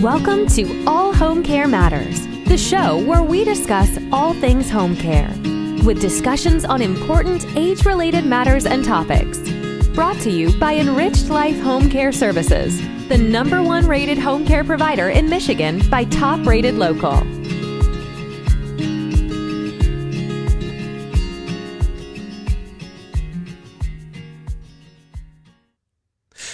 Welcome to All Home Care Matters, the show where we discuss all things home care, with discussions on important age-related matters and topics. Brought to you by Enriched Life Home Care Services, the #1 rated home care provider in Michigan by Top Rated Local.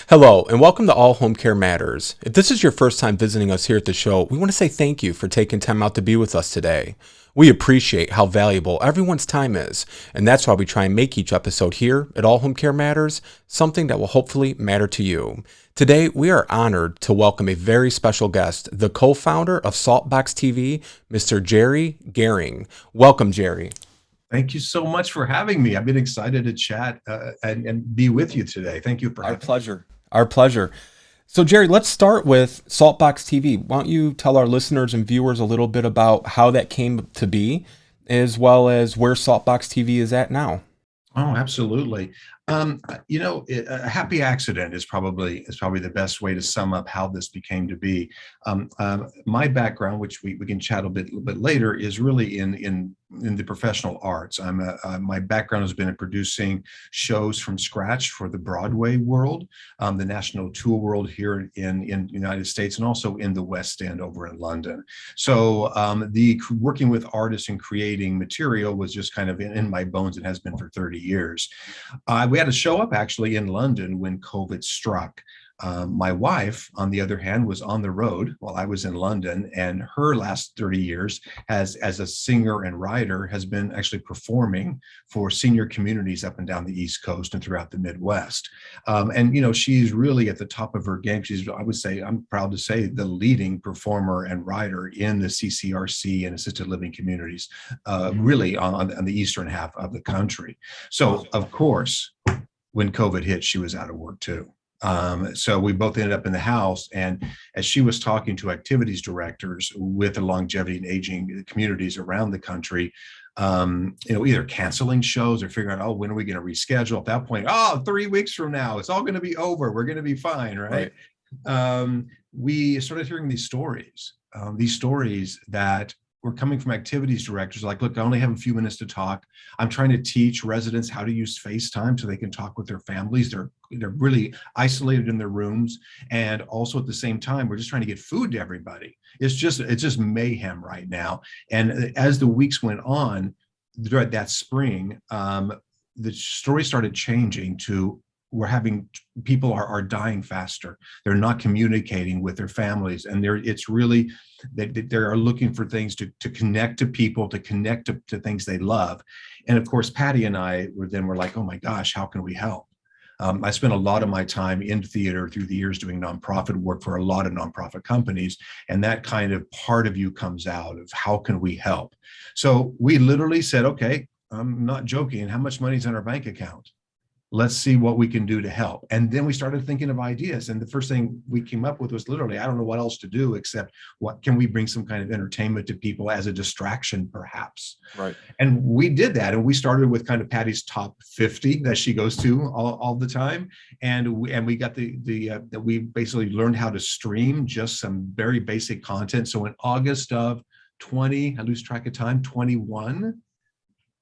Hello, and welcome to All Home Care Matters. If this is your first time visiting us here at the show, we want to say thank you for taking time out to be with us today. We appreciate how valuable everyone's time is, and that's why we try and make each episode here at All Home Care Matters something that will hopefully matter to you. Today, we are honored to welcome a very special guest, the co-founder of Saltbox TV, Mr. Jerry Goehring. Welcome, Jerry. Thank you so much for having me. I've been excited to chat and be with you today. Thank you for having me. Our pleasure. Our pleasure. So, Jerry, let's start with Saltbox TV. Why don't you tell our listeners and viewers a little bit about how that came to be, as well as where Saltbox TV is at now? Oh, absolutely. A happy accident is probably the best way to sum up how this became to be. My background, which we can chat a little bit later, is really in the professional arts. My background has been in producing shows from scratch for the Broadway world, the national tour world here in the United States, and also in the West End over in London. So the working with artists and creating material was just kind of in my bones and has been for 30 years. We had to show up actually in London when COVID struck. My wife, on the other hand, was on the road while I was in London, and her last 30 years as a singer and writer has been actually performing for senior communities up and down the East Coast and throughout the Midwest. She's really at the top of her game. I'm proud to say, the leading performer and writer in the CCRC and assisted living communities, really on the eastern half of the country. So, of course, when COVID hit, she was out of work too. So we both ended up in the house, and as she was talking to activities directors with the longevity and aging communities around the country, either canceling shows or figuring out, when are we going to reschedule? At that point, 3 weeks from now, it's all going to be over. We're going to be fine, right? We started hearing these stories that were coming from activities directors like, look, I only have a few minutes to talk. I'm trying to teach residents how to use FaceTime so they can talk with their families. They're really isolated in their rooms. And also at the same time, we're just trying to get food to everybody. It's just mayhem right now. And as the weeks went on, throughout that spring, the story started changing to, people are dying faster. They're not communicating with their families, and they are looking for things to connect to people, to connect to things they love. And of course, Patty and I were like, oh my gosh, how can we help? I spent a lot of my time in theater through the years doing nonprofit work for a lot of nonprofit companies, and that kind of part of you comes out of how can we help? So we literally said, okay, I'm not joking, how much money is in our bank account? Let's see what we can do to help. And then we started thinking of ideas. And the first thing we came up with was literally, I don't know what else to do except what can we bring some kind of entertainment to people as a distraction, perhaps. Right. And we did that. And we started with kind of Patty's top 50 that she goes to all the time. And we got that we basically learned how to stream just some very basic content. So in August of 20, I lose track of time, 21,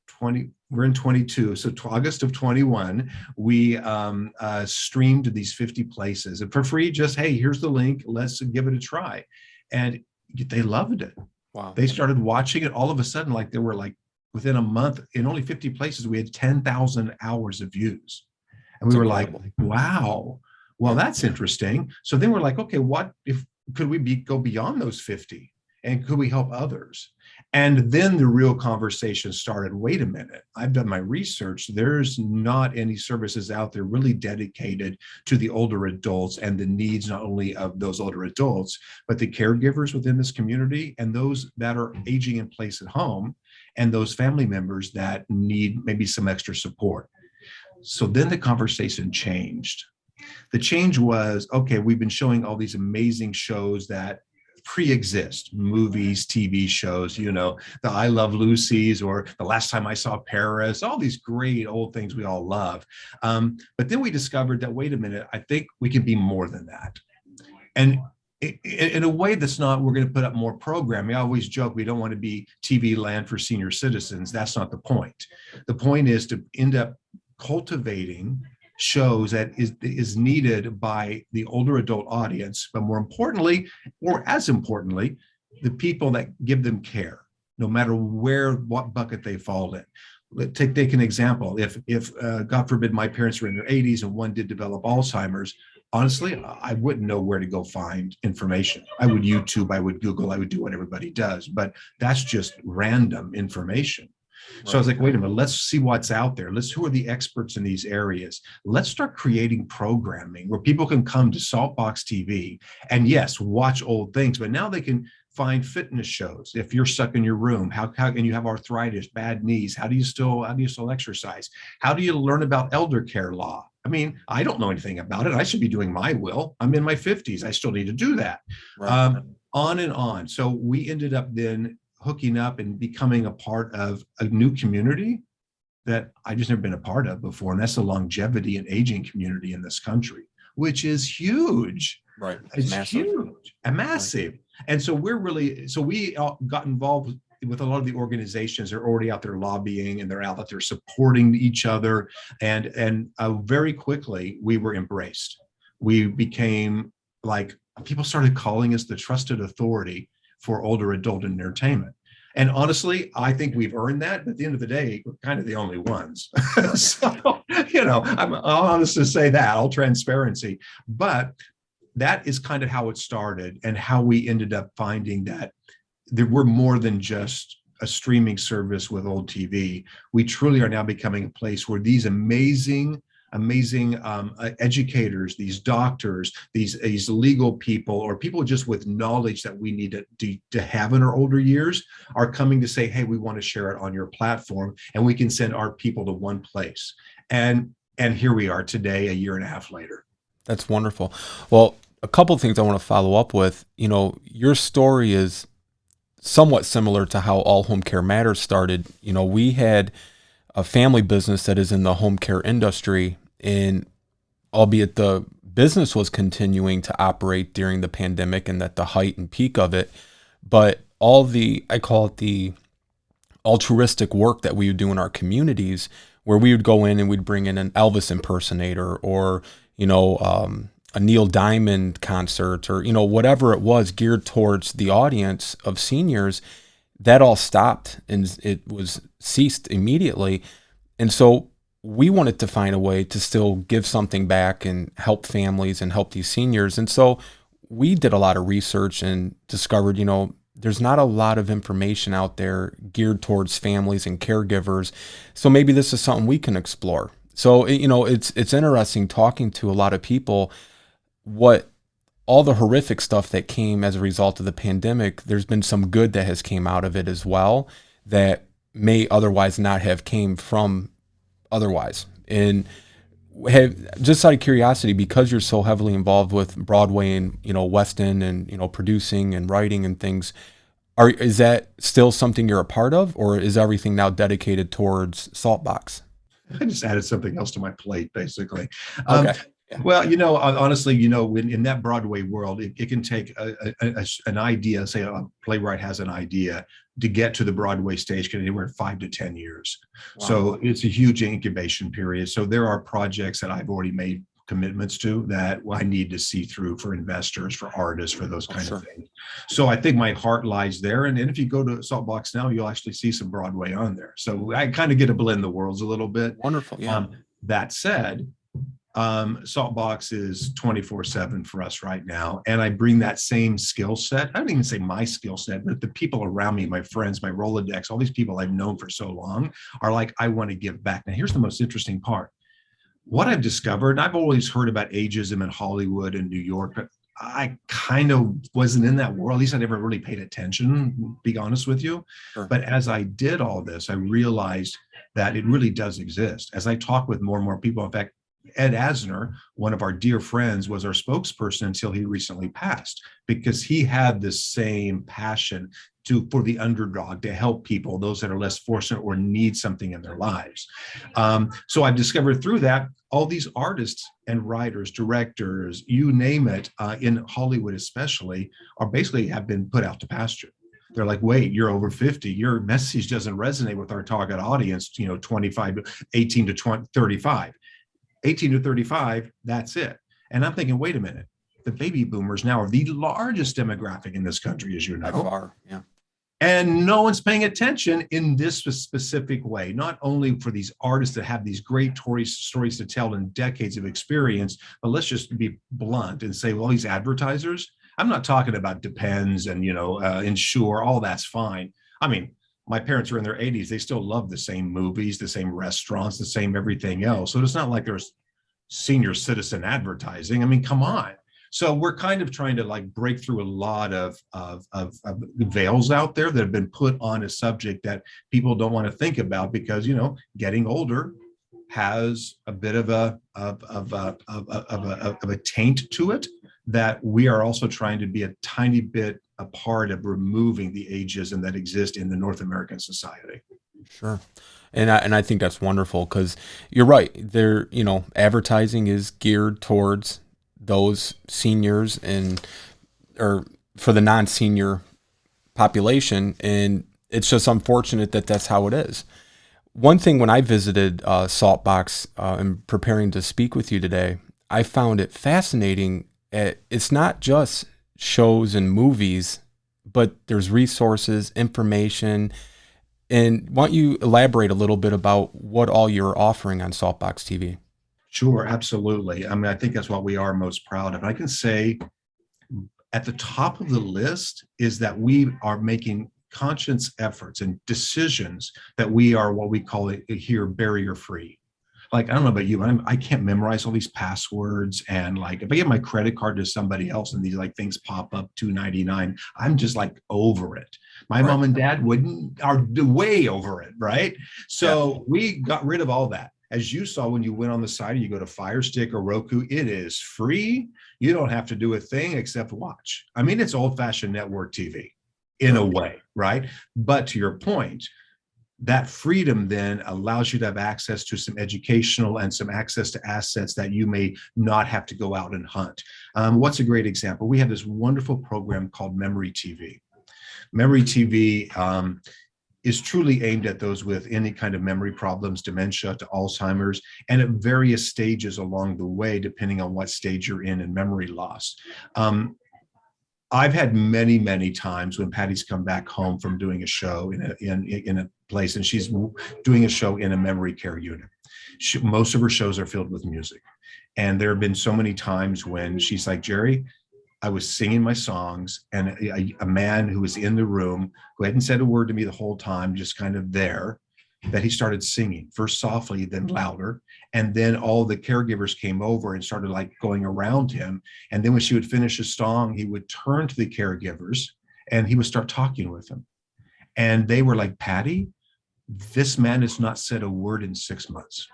20, we're in 22. So August of 21, we streamed to these 50 places, and for free, just, hey, here's the link, let's give it a try. And they loved it. Wow. They started watching it all of a sudden, they were within a month, in only 50 places, we had 10,000 hours of views. And we were like, wow, well, that's interesting. So then we're like, okay, could we go beyond those 50? And could we help others? And then the real conversation started. Wait a minute, I've done my research. There's not any services out there really dedicated to the older adults and the needs not only of those older adults, but the caregivers within this community and those that are aging in place at home and those family members that need maybe some extra support. So then the conversation changed. The change was, okay, we've been showing all these amazing shows that pre-exist, movies, TV shows, the I Love Lucy's or The Last Time I Saw Paris, all these great old things we all love. But then we discovered that, wait a minute, I think we can be more than that. And in a way that's not, we're going to put up more programming. I always joke, we don't want to be TV land for senior citizens. That's not the point. The point is to end up cultivating shows that is needed by the older adult audience, but more importantly, or as importantly, the people that give them care, no matter what bucket they fall in. Take an example. If God forbid my parents were in their 80s and one did develop Alzheimer's, honestly, I wouldn't know where to go find information. I would YouTube, I would Google, I would do what everybody does, but that's just random information. So I was like, wait a minute, let's see what's out there. Who are the experts in these areas? Let's start creating programming where people can come to Saltbox TV and yes, watch old things, but now they can find fitness shows. If you're stuck in your room, how and you have arthritis, bad knees, how do you still exercise? How do you learn about elder care law? I mean, I don't know anything about it. I should be doing my will. I'm in my 50s. I still need to do that. Right. On and on. So we ended up then hooking up and becoming a part of a new community that I just never been a part of before. And that's the longevity and aging community in this country, which is huge. Right. It's massive. Huge and massive. Right. And so we got involved with a lot of the organizations that are already out there lobbying, and they're out there supporting each other. And very quickly we were embraced. We became like, people started calling us the trusted authority for older adult entertainment. And honestly, I think we've earned that. But at the end of the day, we're kind of the only ones. So, I'm honest to say that, all transparency. But that is kind of how it started and how we ended up finding that there were more than just a streaming service with old TV. We truly are now becoming a place where these amazing educators, these doctors, these legal people, or people just with knowledge that we need to have in our older years are coming to say, hey, we want to share it on your platform, and we can send our people to one place. And here we are today, a year and a half later. That's wonderful. Well, a couple of things I want to follow up with. Your story is somewhat similar to how All Home Care Matters started. We had a family business that is in the home care industry, and albeit the business was continuing to operate during the pandemic and at the height and peak of it, but I call it the altruistic work that we would do in our communities, where we would go in and we'd bring in an Elvis impersonator or, a Neil Diamond concert, or, whatever it was geared towards the audience of seniors, that all stopped and it was ceased immediately. And so we wanted to find a way to still give something back and help families and help these seniors. And so we did a lot of research and discovered, there's not a lot of information out there geared towards families and caregivers. So maybe this is something we can explore. So, it's interesting talking to a lot of people, what all the horrific stuff that came as a result of the pandemic. There's been some good that has came out of it as well that may otherwise not have came from otherwise. And just out of curiosity, because you're so heavily involved with Broadway and, West End and, producing and writing and things, is that still something you're a part of, or is everything now dedicated towards Saltbox? I just added something else to my plate, basically. Okay. Well, honestly, in that Broadway world, it can take an idea, say a playwright has an idea, to get to the Broadway stage can anywhere 5 to 10 years. Wow. So it's a huge incubation period. So there are projects that I've already made commitments to that I need to see through for investors, for artists, for those kind of things. So I think my heart lies there. And if you go to Softbox now, you'll actually see some Broadway on there. So I kind of get to blend the worlds a little bit. Wonderful. Yeah. That said, Saltbox is 24/7 for us right now. And I bring that same skill set. I don't even say my skill set, but the people around me, my friends, my Rolodex, all these people I've known for so long are like, I want to give back. Now, here's the most interesting part. What I've discovered, and I've always heard about ageism in Hollywood and New York, but I kind of wasn't in that world. At least I never really paid attention, to be honest with you. Sure. But as I did all this, I realized that it really does exist. As I talk with more and more people, in fact, Ed Asner, one of our dear friends, was our spokesperson until he recently passed, because he had the same passion for the underdog, to help people, those that are less fortunate or need something in their lives. So I've discovered through that, all these artists and writers, directors, you name it, in Hollywood especially, are basically have been put out to pasture. They're like, wait, you're over 50. Your message doesn't resonate with our target audience, 18 to 35. 18 to 35, that's it. And I'm thinking, wait a minute. The baby boomers now are the largest demographic in this country, as you know. By far, yeah. And no one's paying attention in this specific way, not only for these artists that have these great stories to tell and decades of experience, but let's just be blunt and say, well, these advertisers, I'm not talking about Depends and, Insure, all that's fine. I mean, my parents are in their 80s. They still love the same movies, the same restaurants, the same everything else. So it's not like there's senior citizen advertising. I mean, come on. So we're kind of trying to break through a lot of veils out there that have been put on a subject that people don't want to think about because, getting older has a bit of a taint to it that we are also trying to be a tiny bit a part of removing the ageism that exists in the North American society. Sure. And I think that's wonderful because you're right. There, advertising is geared towards those seniors or for the non-senior population. And it's just unfortunate that that's how it is. One thing when I visited Saltbox and preparing to speak with you today, I found it fascinating. It's not just shows and movies, but there's resources, information. And why don't you elaborate a little bit about what all you're offering on Softbox TV? Sure, absolutely. I mean, I think that's what we are most proud of. I can say at the top of the list is that we are making conscious efforts and decisions that we are what we call it here barrier free. I don't know about you, I can't memorize all these passwords, and if I give my credit card to somebody else and these things pop up $2.99, I'm just over it. My mom and dad are way over it, right? So we got rid of all that. As you saw when you went on the site, you go to Fire Stick or Roku, it is free. You don't have to do a thing except watch. I mean, it's old-fashioned network TV in a way, right? But to your point, that freedom then allows you to have access to some educational and some access to assets that you may not have to go out and hunt. What's a great example? We have this wonderful program called Memory TV. Memory TV is truly aimed at those with any kind of memory problems, dementia to Alzheimer's, and at various stages along the way, depending on what stage you're in memory loss. I've had many, many times when Patty's come back home from doing a show in a place, and she's doing a show in a memory care unit. Most of her shows are filled with music. And there have been so many times when she's like, Jerry, I was singing my songs, and a man who was in the room, who hadn't said a word to me the whole time, just kind of there, that he started singing, first softly, then louder. And then all the caregivers came over and started going around him. And then when she would finish a song, he would turn to the caregivers and he would start talking with them. And they were like, Patty, this man has not said a word in 6 months.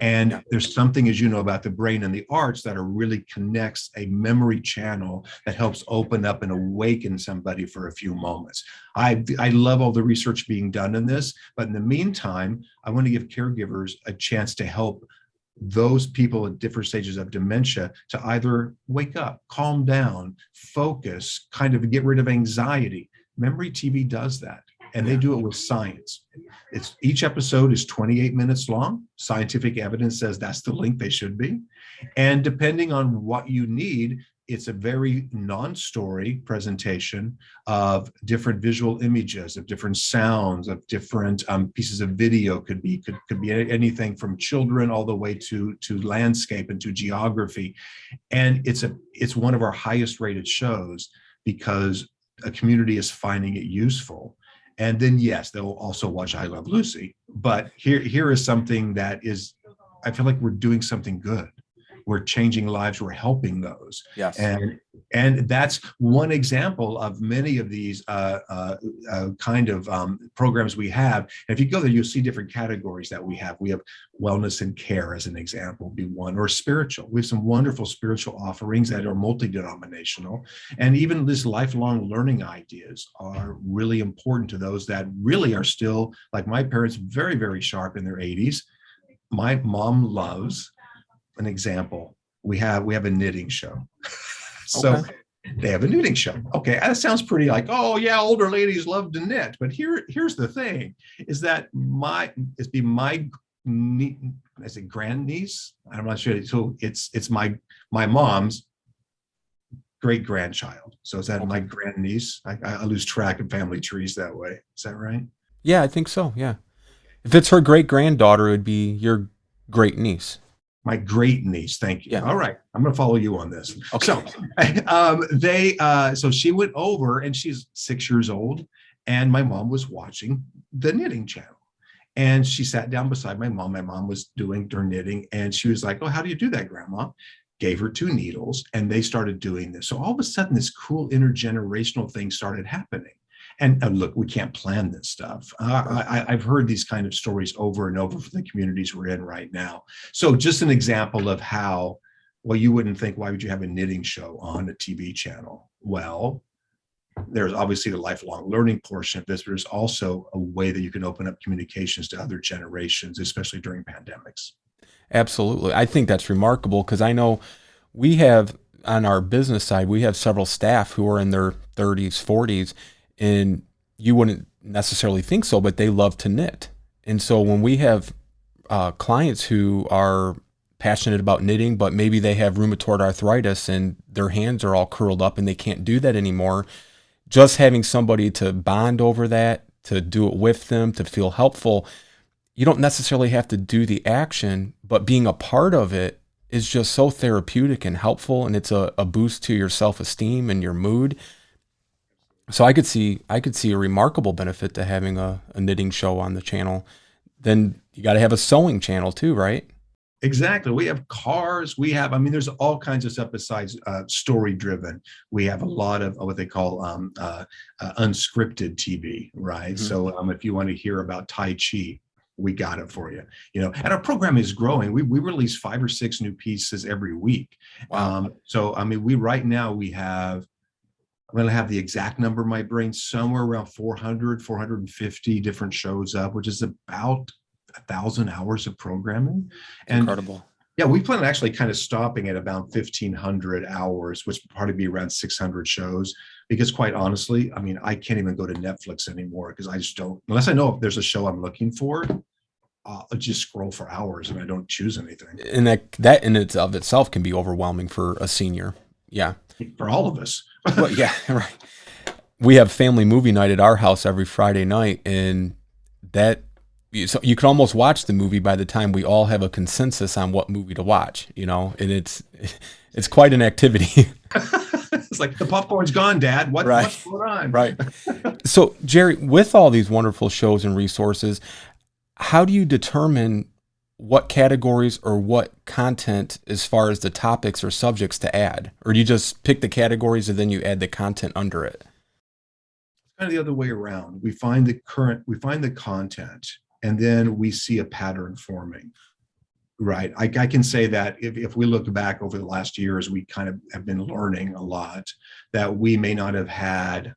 And there's something, as you know, about the brain and the arts that really connects a memory channel that helps open up and awaken somebody for a few moments. I love all the research being done in this, but in the meantime, I want to give caregivers a chance to help those people at different stages of dementia to either wake up, calm down, focus, kind of get rid of anxiety. Memory TV does that. And they do it with science. Each episode is 28 minutes long. Scientific evidence says that's the length they should be. And depending on what you need, it's a very non-story presentation of different visual images, of different sounds, of different pieces of video. Could be anything from children all the way to landscape and to geography. And it's one of our highest rated shows because a community is finding it useful. And then, yes, they'll also watch I Love Lucy. But here is something that is, I feel like we're doing something good. we're changing lives, we're helping those. Yes. And that's one example of many of these kind of programs we have. And if you go there, you'll see different categories that we have. We have wellness and care as an example, be one, or spiritual. We have some wonderful spiritual offerings that are multi-denominational. And even this lifelong learning ideas are really important to those that really are still, like my parents, very, very sharp in their 80s. My mom loves, an example, we have a knitting show. So Okay. they have a knitting show. Okay, that sounds pretty like, oh yeah, older ladies love to knit. But here's the thing, is that my grandniece. I'm not sure. So it's my mom's great grandchild. So is that my grandniece? I lose track of family trees that way. Is that right? Yeah, I think so. Yeah. If it's her great granddaughter, it would be your great niece. My great niece. Thank you. Yeah. All right. I'm going to follow you on this. Okay. So she went over, and she's 6 years old, and my mom was watching the knitting channel, and she sat down beside my mom. My mom was doing her knitting, and she was like, oh, how do you do that, Grandma? Gave her 2 needles, and they started doing this. So all of a sudden, this cool intergenerational thing started happening. And look, we can't plan this stuff. I've heard these kind of stories over and over from the communities we're in right now. So just an example of how, well, you wouldn't think, why would you have a knitting show on a TV channel? Well, there's obviously the lifelong learning portion of this, but there's also a way that you can open up communications to other generations, especially during pandemics. Absolutely. I think that's remarkable, because I know we have, on our business side, we have several staff who are in their 30s, 40s, and you wouldn't necessarily think so, but they love to knit. And so when we have clients who are passionate about knitting, but maybe they have rheumatoid arthritis and their hands are all curled up and they can't do that anymore, just having somebody to bond over that, to do it with them, to feel helpful, you don't necessarily have to do the action, but being a part of it is just so therapeutic and helpful, and it's a boost to your self-esteem and your mood. So I could see a remarkable benefit to having a knitting show on the channel. Then you got to have a sewing channel too, right? Exactly. We have cars. There's all kinds of stuff besides story driven. We have a lot of what they call unscripted TV, right? Mm-hmm. So if you want to hear about Tai Chi, we got it for you. And our program is growing. We release 5 or 6 new pieces every week. Wow. Right now we have, I'm going to have the exact number in my brain, somewhere around 450 different shows up, which is about 1,000 hours of programming. And incredible. Yeah, we plan on actually kind of stopping at about 1,500 hours, which would probably be around 600 shows. Because quite honestly, I can't even go to Netflix anymore, because I just don't, unless I know if there's a show I'm looking for, I'll just scroll for hours and I don't choose anything. And that in itself can be overwhelming for a senior. Yeah. For all of us. Well, yeah, right. We have family movie night at our house every Friday night, and so you can almost watch the movie by the time we all have a consensus on what movie to watch, and it's quite an activity. It's like, the popcorn's gone, Dad. What's going on? Right. So, Jerry, with all these wonderful shows and resources, how do you determine what categories or what content, as far as the topics or subjects, to add? Or do you just pick the categories and then you add the content under it? It's kind of the other way around. We find the content, and then we see a pattern forming. Right. I can say that if we look back over the last years, we kind of have been learning a lot that we may not have had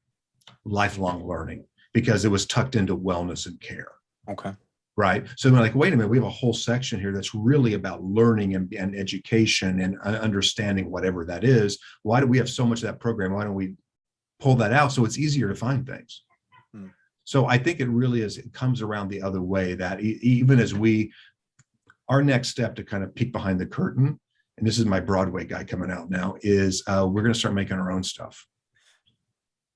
lifelong learning, because it was tucked into wellness and care. Okay. Right. So we're like, wait a minute, we have a whole section here that's really about learning and education and understanding whatever that is. Why do we have so much of that program? Why don't we pull that out so it's easier to find things? So I think it really is, it comes around the other way, that even as our next step to kind of peek behind the curtain, and this is my Broadway guy coming out now, is we're going to start making our own stuff.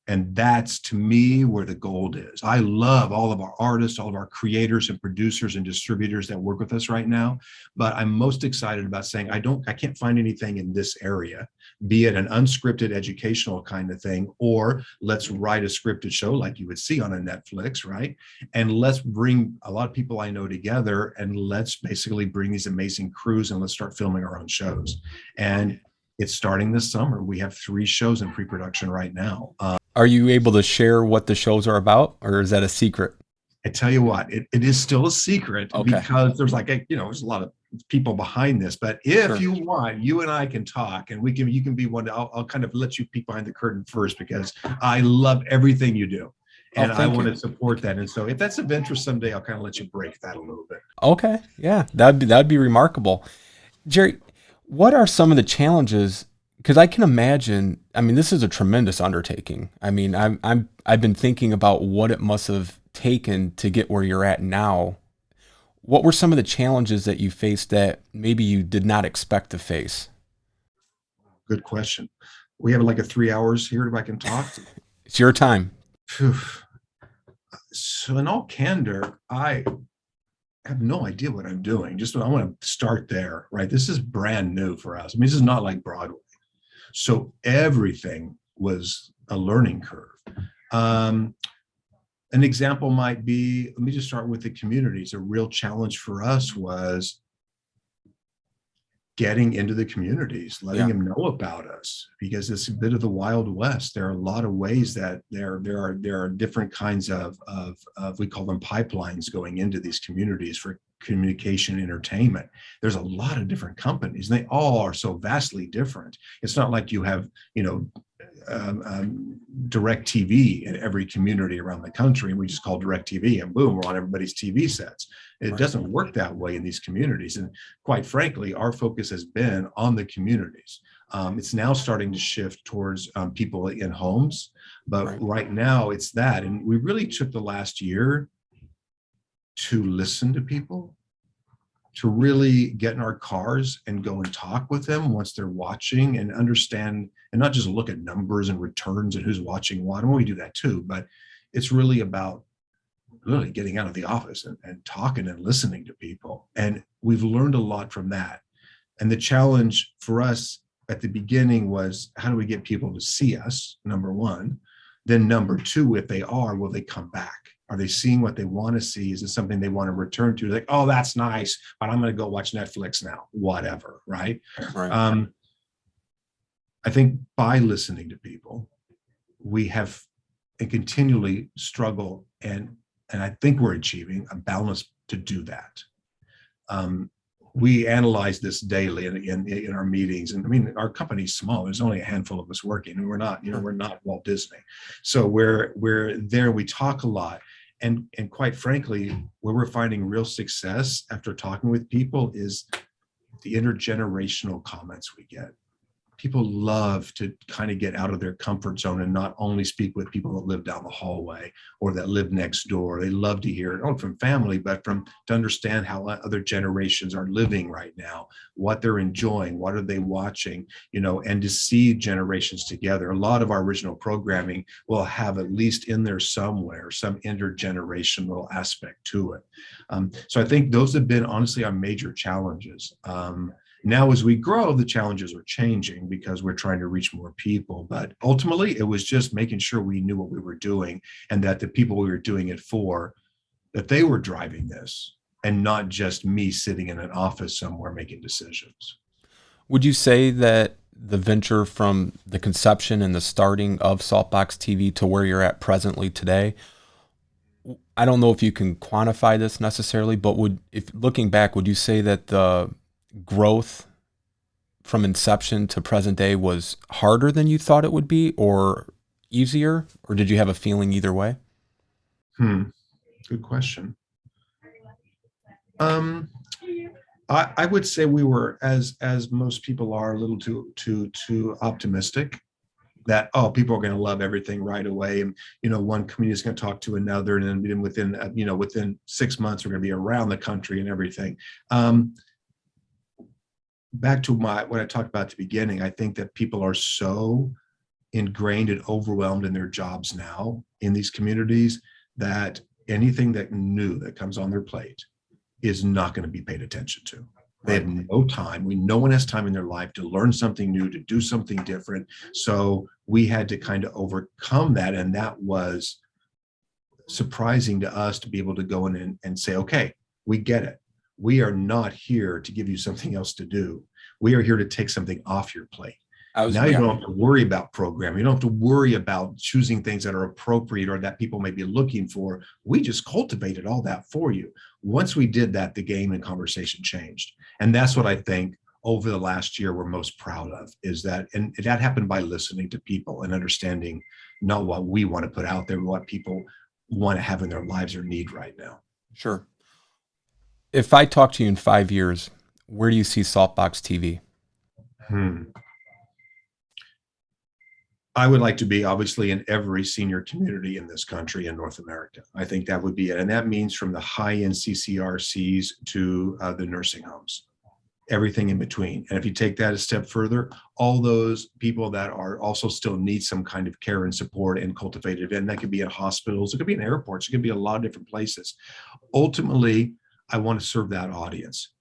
And that's, to me, where the gold is. I love all of our artists, all of our creators and producers and distributors that work with us right now. But I'm most excited about saying, I can't find anything in this area, be it an unscripted educational kind of thing, or let's write a scripted show like you would see on a Netflix, right? And let's bring a lot of people I know together, and let's basically bring these amazing crews, and let's start filming our own shows. And it's starting this summer. We have 3 shows in pre-production right now. Are you able to share what the shows are about, or is that a secret? I tell you what, it is still a secret, Okay. because there's there's a lot of people behind this. But if Sure. you want, you and I can talk, and you can be one. I'll kind of let you peek behind the curtain first, because I love everything you do, and I thank want you. to support that. And so if that's of interest someday, I'll kind of let you break that a little bit. Okay, yeah, that'd be remarkable. Jerry, what are some of the challenges? Because I can imagine, I mean, this is a tremendous undertaking. I mean, I've been thinking about what it must have taken to get where you're at now. What were some of the challenges that you faced that maybe you did not expect to face? Good question. We have like a 3 hours here if I can talk. It's your time. Phew. So in all candor, I have no idea what I'm doing. Just I want to start there, right? This is brand new for us. I mean, this is not like Broadway. So everything was a learning curve. An example might be, let me just start with the communities. A real challenge for us was getting into the communities, letting them know about us, because it's a bit of the Wild West. There are a lot of ways that there are different kinds of we call them pipelines going into these communities for communication entertainment. There's a lot of different companies, and they all are so vastly different. It's not like you have, direct TV in every community around the country, and we just call direct TV and boom, we're on everybody's TV sets. It doesn't work that way in these communities. And quite frankly, our focus has been on the communities. It's now starting to shift towards people in homes, but right now it's that. And we really took the last year to listen to people, to really get in our cars and go and talk with them once they're watching, and understand, and not just look at numbers and returns and who's watching what. And we do that too, but it's really about really getting out of the office and talking and listening to people. And we've learned a lot from that. And the challenge for us at the beginning was, how do we get people to see us, number one? Then number two, if they are, will they come back? Are they seeing what they want to see? Is it something they want to return to? Like, oh, that's nice, but I'm going to go watch Netflix now, whatever, right? I think by listening to people, we have and continually struggle, and I think we're achieving a balance to do that. We analyze this daily in our meetings, and I mean, our company's small. There's only a handful of us working, and we're not Walt Disney. So we're there. We talk a lot, and quite frankly, where we're finding real success after talking with people is the intergenerational comments we get. People love to kind of get out of their comfort zone and not only speak with people that live down the hallway or that live next door. They love to hear it, not from family, but to understand how other generations are living right now, what they're enjoying, what are they watching, and to see generations together. A lot of our original programming will have, at least in there somewhere, some intergenerational aspect to it. So I think those have been honestly our major challenges. Now, as we grow, the challenges are changing because we're trying to reach more people. But ultimately, it was just making sure we knew what we were doing, and that the people we were doing it for, that they were driving this, and not just me sitting in an office somewhere making decisions. Would you say that the venture from the conception and the starting of Saltbox TV to where you're at presently today, I don't know if you can quantify this necessarily, but if looking back, would you say that the growth from inception to present day was harder than you thought it would be, or easier, or did you have a feeling either way? Good question. I would say we were, as most people are, a little too optimistic that, oh, people are going to love everything right away, and one community is going to talk to another, and then within 6 months we're going to be around the country and everything. Back to what I talked about at the beginning, I think that people are so ingrained and overwhelmed in their jobs now in these communities that anything that new that comes on their plate is not going to be paid attention to. They have no time. No one has time in their life to learn something new, to do something different. So we had to kind of overcome that. And that was surprising to us to be able to go in and say, okay, we get it. We are not here to give you something else to do. We are here to take something off your plate. Now you don't have to worry about programming. You don't have to worry about choosing things that are appropriate or that people may be looking for. We just cultivated all that for you. Once we did that, the game and conversation changed. And that's what I think over the last year we're most proud of, is that, and that happened by listening to people and understanding not what we want to put out there, but what people want to have in their lives or need right now. Sure. If I talk to you in 5 years, where do you see Saltbox TV? I would like to be obviously in every senior community in this country in North America. I think that would be it. And that means from the high-end CCRCs to the nursing homes, everything in between. And if you take that a step further, all those people that are also still need some kind of care and support and cultivated, and that could be at hospitals, it could be in airports, it could be a lot of different places. Ultimately, I want to serve that audience.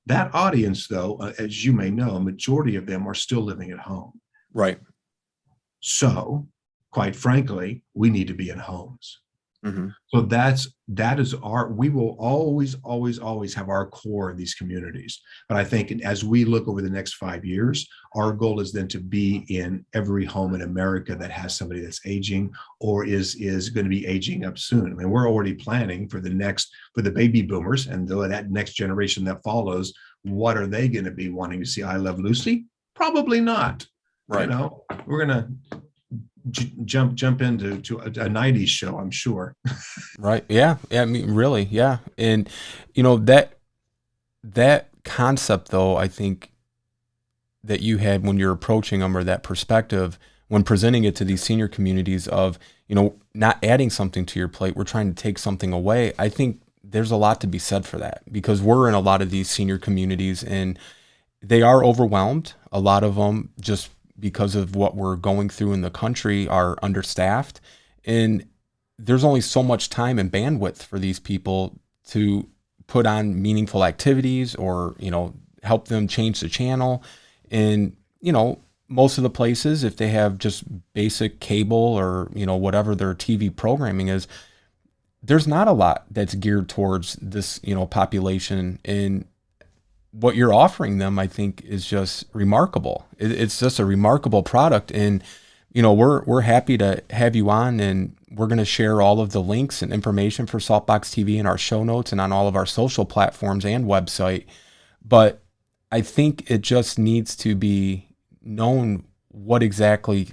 That audience, though, as you may know, a majority of them are still living at home. Right. So, quite frankly, we need to be in homes. So that is we will always have our core in these communities. But I think as we look over the next 5 years, our goal is then to be in every home in America that has somebody that's aging or is going to be aging up soon. I mean, we're already planning for the baby boomers and that next generation that follows. What are they going to be wanting to see? I Love Lucy? Probably not. Right. You know, we're going to jump into a 90s show, I'm sure. Right. Yeah. I mean, really. Yeah. And that concept, though, I think that you had when you're approaching them, or that perspective when presenting it to these senior communities of, not adding something to your plate, we're trying to take something away. I think there's a lot to be said for that, because we're in a lot of these senior communities and they are overwhelmed. A lot of them, just because of what we're going through in the country, are understaffed, and there's only so much time and bandwidth for these people to put on meaningful activities or, help them change the channel. And, most of the places, if they have just basic cable or, whatever their TV programming is, there's not a lot that's geared towards this, population. And what you're offering them, I think, is just remarkable. It's just a remarkable product. And, we're happy to have you on, and we're going to share all of the links and information for Softbox TV in our show notes and on all of our social platforms and website. But I think it just needs to be known what exactly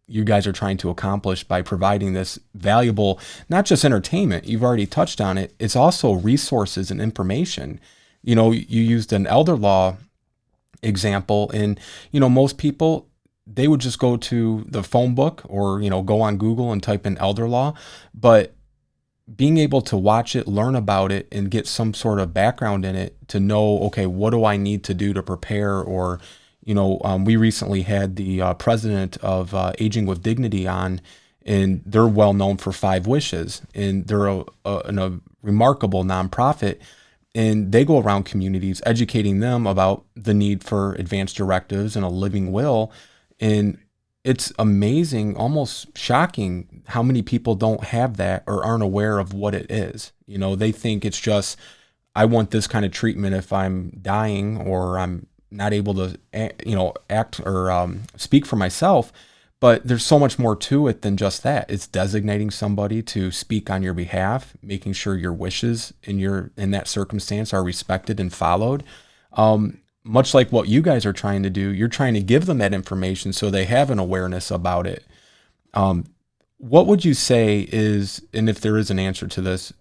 you guys are trying to accomplish by providing this valuable, not just entertainment, you've already touched on it, it's also resources and information. You used an elder law example, and, most people, they would just go to the phone book or, go on Google and type in elder law. But being able to watch it, learn about it, and get some sort of background in it to know, okay, what do I need to do to prepare? Or, we recently had the president of Aging with Dignity on, and they're well known for 5 Wishes, and they're a remarkable nonprofit. And they go around communities educating them about the need for advance directives and a living will. And it's amazing, almost shocking, how many people don't have that or aren't aware of what it is. They think it's just, I want this kind of treatment if I'm dying or I'm not able to, act or speak for myself. But there's so much more to it than just that. It's designating somebody to speak on your behalf, making sure your wishes in that circumstance are respected and followed. Much like what you guys are trying to do, you're trying to give them that information so they have an awareness about it. What would you say is, and if there is an answer to this,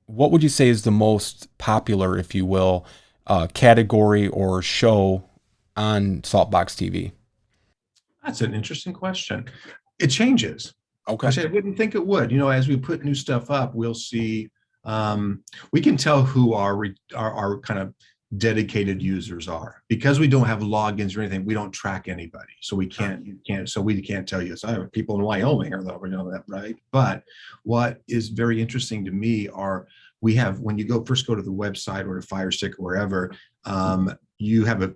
what would you say is the most popular, if you will, category or show on Saltbox TV? That's an interesting question. It changes. Okay. I wouldn't think it would. As we put new stuff up, we'll see. We can tell who our kind of dedicated users are. Because we don't have logins or anything, we don't track anybody. So we can't tell you, so people in Wyoming are that, right? But what is very interesting to me are when you first go to the website or to Fire Stick or wherever, you have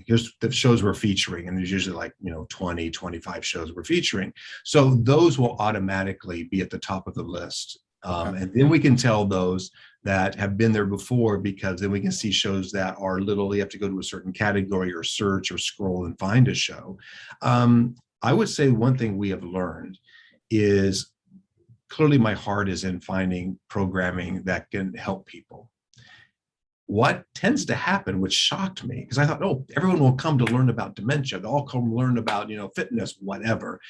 here's the shows we're featuring, and there's usually 20, 25 shows we're featuring. So those will automatically be at the top of the list. And then we can tell those that have been there before, because then we can see shows that are you have to go to a certain category or search or scroll and find a show. I would say one thing we have learned is clearly my heart is in finding programming that can help people. What tends to happen, which shocked me, because I thought, everyone will come to learn about dementia. They'll all come learn about, fitness, whatever.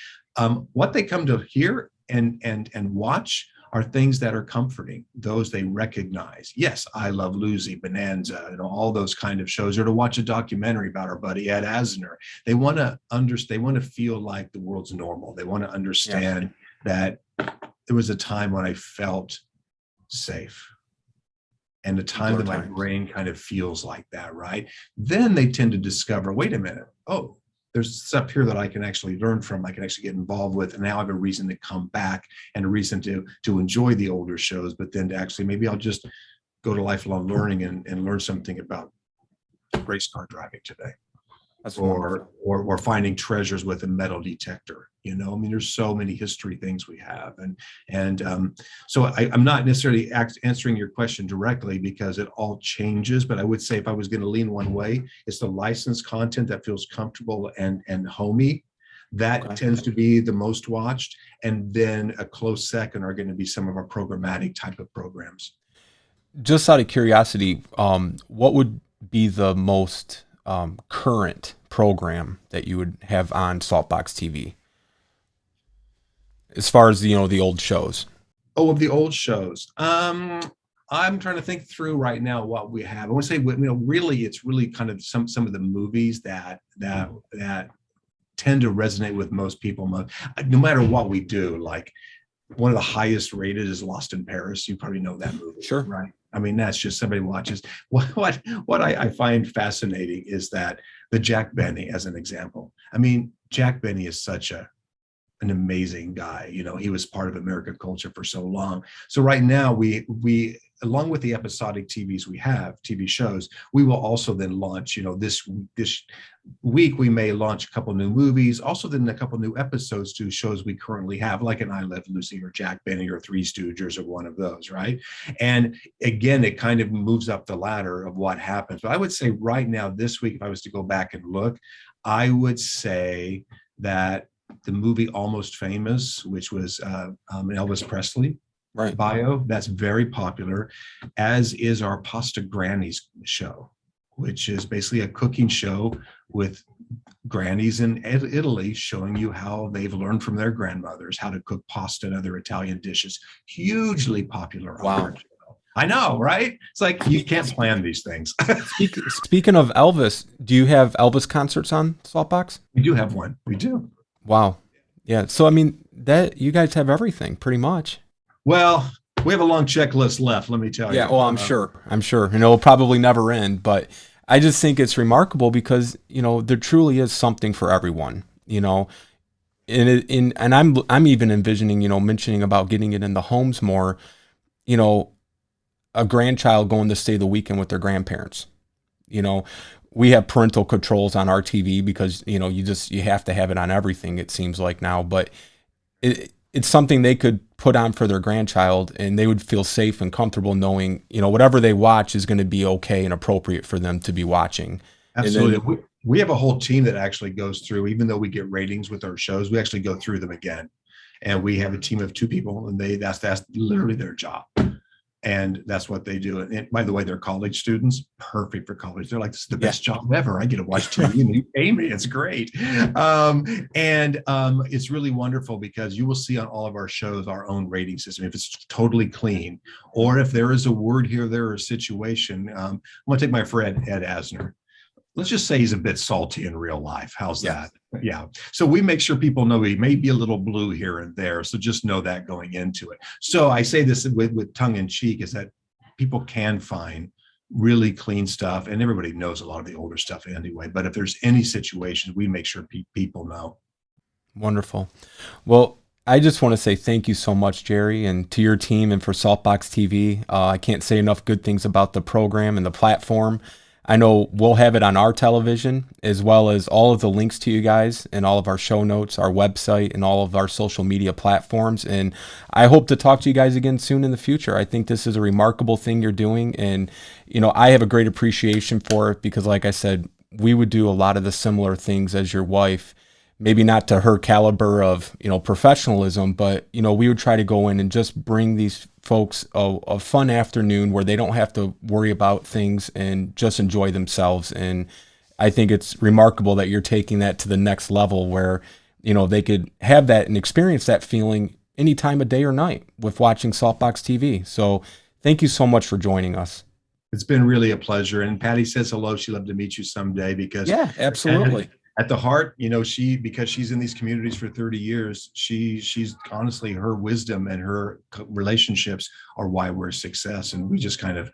What they come to hear and watch are things that are comforting, those they recognize. Yes, I Love Lucy, Bonanza, all those kind of shows, or to watch a documentary about our buddy Ed Asner. They want to understand, they want to feel like the world's normal. They want to understand that there was a time when I felt safe, and a time that my brain kind of feels like that, right? Then they tend to discover, wait a minute, there's stuff here that I can actually learn from, I can actually get involved with, and now I have a reason to come back and a reason to enjoy the older shows, but then to actually, maybe I'll just go to lifelong learning and learn something about race car driving today. That's or finding treasures with a metal detector. There's so many history things we have, and so I'm not necessarily answering your question directly, because it all changes. But I would say, if I was going to lean one way, it's the licensed content that feels comfortable and homey. That tends to be the most watched, and then a close second are going to be some of our programmatic type of programs. Just out of curiosity, what would be the most current program that you would have on Saltbox TV, as far as the old shows? Of the old shows, I'm trying to think through right now what we have. I want to say, really, it's really kind of some of the movies that tend to resonate with most people, no matter what we do. Like, one of the highest rated is Lost in Paris. You probably know that movie, sure, right? I mean, that's just, somebody watches. What I find fascinating is that the Jack Benny, as an example. I mean, Jack Benny is such an amazing guy. He was part of American culture for so long. So right now, we along with the episodic TV shows, we will also then launch, this week we may launch a couple new movies, also then a couple new episodes to shows we currently have, like an I Love Lucy or Jack Benny or Three Stooges or one of those, right? And again, it kind of moves up the ladder of what happens. But I would say right now, this week, if I was to go back and look, I would say that the movie Almost Famous, which was Elvis Presley bio, that's very popular, as is our Pasta Grannies show, which is basically a cooking show with grannies in Italy, showing you how they've learned from their grandmothers how to cook pasta and other Italian dishes. Hugely popular. Wow. I know, right? It's like, you can't plan these things. Speaking of Elvis, do you have Elvis concerts on Saltbox? We do have one. We do. Wow. Yeah. So, I mean, that you guys have everything pretty much. Well, we have a long checklist left, let me tell you. Yeah, well, I'm sure. It'll probably never end, but I just think it's remarkable because, there truly is something for everyone, and I'm even envisioning, mentioning about getting it in the homes more, a grandchild going to stay the weekend with their grandparents. We have parental controls on our TV because, you have to have it on everything, it seems like now, but it's something they could put on for their grandchild, and they would feel safe and comfortable knowing, whatever they watch is going to be okay and appropriate for them to be watching. Absolutely. We have a whole team that actually goes through, even though we get ratings with our shows, we actually go through them again. And we have a team of 2 people, and that's literally their job. And that's what they do. And by the way, they're college students, perfect for college. They're like, this is the best job ever. I get to watch TV and you pay me. It's great. It's really wonderful because you will see on all of our shows our own rating system. If it's totally clean, or if there is a word here, there or a situation. I'm going to take my friend Ed Asner. Let's just say he's a bit salty in real life. How's that? Yeah. So we make sure people know he may be a little blue here and there. So just know that going into it. So I say this with tongue in cheek, is that people can find really clean stuff. And everybody knows a lot of the older stuff anyway. But if there's any situations, we make sure people know. Wonderful. Well, I just want to say thank you so much, Jerry, and to your team and for Saltbox TV. I can't say enough good things about the program and the platform. I know we'll have it on our television, as well as all of the links to you guys and all of our show notes, our website, and all of our social media platforms. And I hope to talk to you guys again soon in the future. I think this is a remarkable thing you're doing. And, I have a great appreciation for it because, like I said, we would do a lot of the similar things as your wife. Maybe not to her caliber of, professionalism, but, we would try to go in and just bring these folks a fun afternoon where they don't have to worry about things and just enjoy themselves. And I think it's remarkable that you're taking that to the next level where, they could have that and experience that feeling any time of day or night with watching Softbox TV. So thank you so much for joining us. It's been really a pleasure. And Patty says hello. She'd love to meet you someday because yeah, absolutely. At the heart, because she's in these communities for 30 years, she's honestly, her wisdom and her relationships are why we're a success. And we just kind of,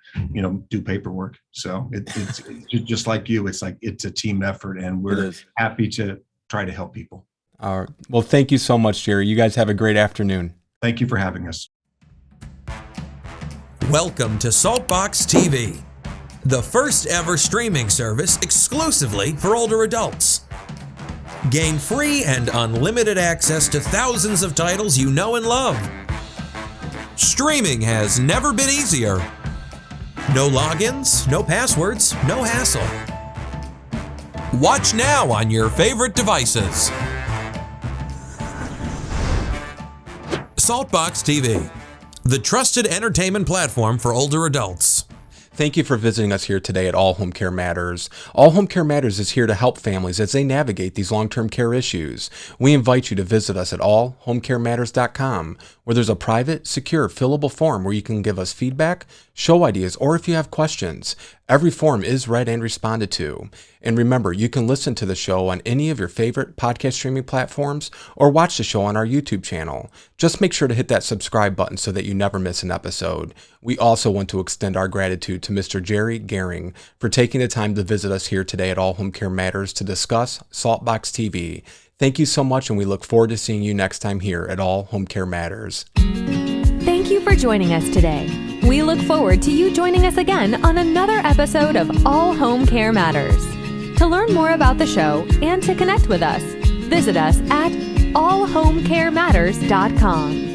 do paperwork. So it's just like you, it's a team effort and we're happy to try to help people. All right. Well, thank you so much, Jerry. You guys have a great afternoon. Thank you for having us. Welcome to Saltbox TV, the first ever streaming service exclusively for older adults. Gain free and unlimited access to thousands of titles you know and love. Streaming has never been easier. No logins, no passwords, no hassle. Watch now on your favorite devices. Saltbox TV, the trusted entertainment platform for older adults. Thank you for visiting us here today at All Home Care Matters. All Home Care Matters is here to help families as they navigate these long-term care issues. We invite you to visit us at allhomecarematters.com, where there's a private, secure, fillable form where you can give us feedback, show ideas, or if you have questions. Every form is read and responded to. And remember, you can listen to the show on any of your favorite podcast streaming platforms or watch the show on our YouTube channel. Just make sure to hit that subscribe button so that you never miss an episode. We also want to extend our gratitude to Mr. Jerry Goehring for taking the time to visit us here today at All Home Care Matters to discuss Saltbox TV. Thank you so much, and we look forward to seeing you next time here at All Home Care Matters. Thank you for joining us today. We look forward to you joining us again on another episode of All Home Care Matters. To learn more about the show and to connect with us, visit us at allhomecarematters.com.